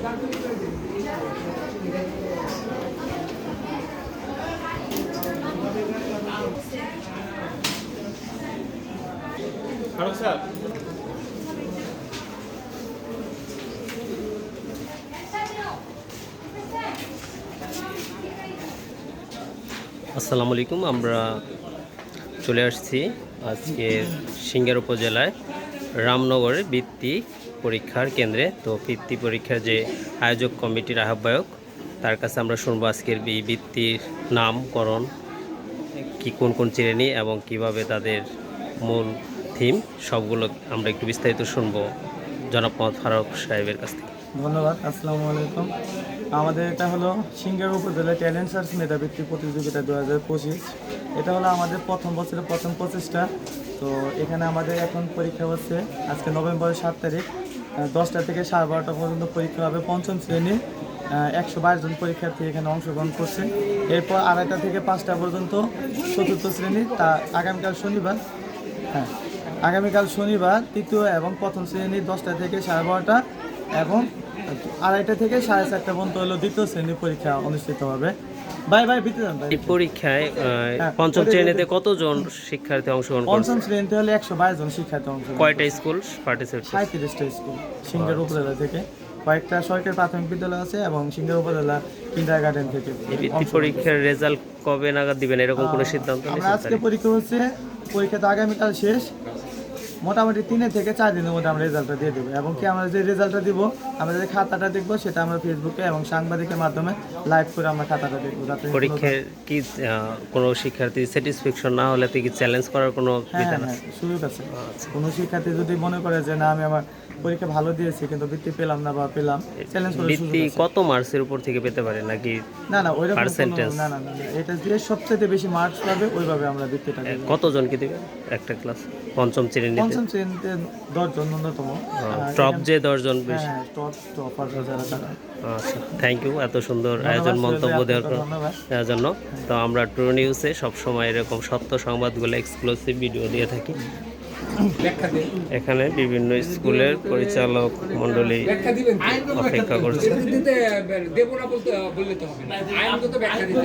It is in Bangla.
আসসালামু আলাইকুম। আমরা চলে আসছি আজকে সিংহের উপজেলায় রামনগরের বৃত্তি পরীক্ষার কেন্দ্রে। তো বৃত্তি পরীক্ষার যে আয়োজক কমিটির আহ্বায়ক, তার কাছে আমরা শুনবো আজকের এই বৃত্তির নামকরণ, কি কোন কোন শ্রেণী এবং কিভাবে তাদের মূল থিম, সবগুলো আমরা একটু বিস্তারিত শুনবো জনাব মোহাম্মদ ফারুক সাহেবের কাছ থেকে। ধন্যবাদ। আসসালামু আলাইকুম। আমাদের এটা হলো সিংহের উপজেলা ট্যালেন্ট সার্চ মেধাবৃত্তি প্রতিযোগিতা 2025। এটা হলো আমাদের প্রথম বছরের প্রথম প্রচেষ্টা। তো এখানে আমাদের এখন পরীক্ষা হচ্ছে আজকে নভেম্বরের 7 তারিখ 10টা থেকে 12:30 পর্যন্ত পরীক্ষা হবে। পঞ্চম শ্রেণী 122 জন পরীক্ষার্থী এখানে অংশগ্রহণ করছে। এরপর 2:30 থেকে 5টা পর্যন্ত চতুর্থ শ্রেণী, তা আগামীকাল শনিবার। আগামীকাল শনিবার তৃতীয় এবং প্রথম শ্রেণী 10টা থেকে 12:30 এবং 2:30 থেকে 4:30 পর্যন্ত হলো দ্বিতীয় শ্রেণীর পরীক্ষা অনুষ্ঠিত হবে। এই পরীক্ষায় পঞ্চম শ্রেণীতে কতজন শিক্ষার্থী অংশগ্রহণ করছে? পঞ্চম শ্রেণীতে হলে 122 জন শিক্ষার্থী অংশগ্রহণ। কয়টা স্কুল পার্টিসিপেট? 37টা স্কুল সিংহের উপজেলা থেকে, কয়েকটা সরকারি প্রাথমিক বিদ্যালয় আছে এবং সিংহের উপজেলা কিন্ডারগার্টেন থেকে। এই বৃত্তি পরীক্ষার রেজাল্ট কবে নাগাদ দিবেন, এরকম কোনো সিদ্ধান্ত নেই? আমরা আজকে পরীক্ষা হচ্ছে, পরীক্ষা তো আগামীকাল শেষ। মোটামুটি 3 থেকে 4 দিনের মধ্যে আমরা রেজাল্টটা দিয়ে দেবো। এবং কি আমরা যে রেজাল্টটা দিব, আমরা যে খাতাটা দেখবো, সেটা আমরা ফেসবুকে এবং সাংবাদিকের মাধ্যমে লাইভ করে আমরা খাতাটা দেখবো। পরীক্ষার কি কোনো শিক্ষার্থী স্যাটিসফ্যাকশন না হলে কি চ্যালেঞ্জ করার কোনো বিধান আছে? সুযোগ আছে। কোনো শিক্ষার্থী যদি মনে করে যে না, আমি আমার পরীক্ষা ভালো দিয়েছি কিন্তু বৃত্তি পেলাম না বা পেলাম, চ্যালেঞ্জ করে। বৃত্তি কত মার্কসের উপর থেকে পেতে পারে নাকি? না ওইরকম পার্সেন্টেজ? না, এটা যে সবচেয়ে বেশি মার্কস পাবে ওইভাবে আমরা বৃত্তিটা দেব। কতজনকে দিবে একটা ক্লাস? পঞ্চম শ্রেণীতে 10 জন ন্যূনতম। টপ যে 10 জন বেশি। হ্যাঁ, টপার যারা তারা। আচ্ছা, থ্যাংক ইউ এত সুন্দর আয়োজন, মন্তব্য দেওয়ার জন্য। তো আমরা ট্রু নিউজে সবসময় এরকম সত্য সংবাদগুলো এক্সক্লুসিভ ভিডিও দিয়ে থাকি। এখানে বিভিন্ন স্কুলের পরিচালক মণ্ডলী অপেক্ষা করছে।